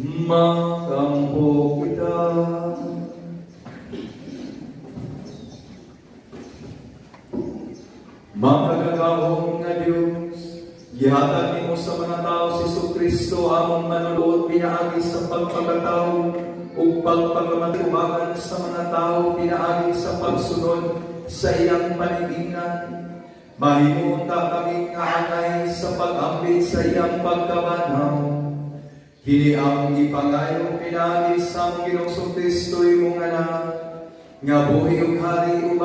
Makampo kita. Makagagahong nga Diyos, gihatag nimo sa mga tao si Jesucristo among manulod pinaagi sa pagpagkatao ug pagpagamatubatan sa mga tao pinaagi sa pagsunod sa iyang panigingan. Mahimunta kami nga anay sa pag-ambit sa iyang pagkabanaw. Kini ang ipangayo pinaagi sa Ginoong Kristo imong anak, nga buhi ug hari ug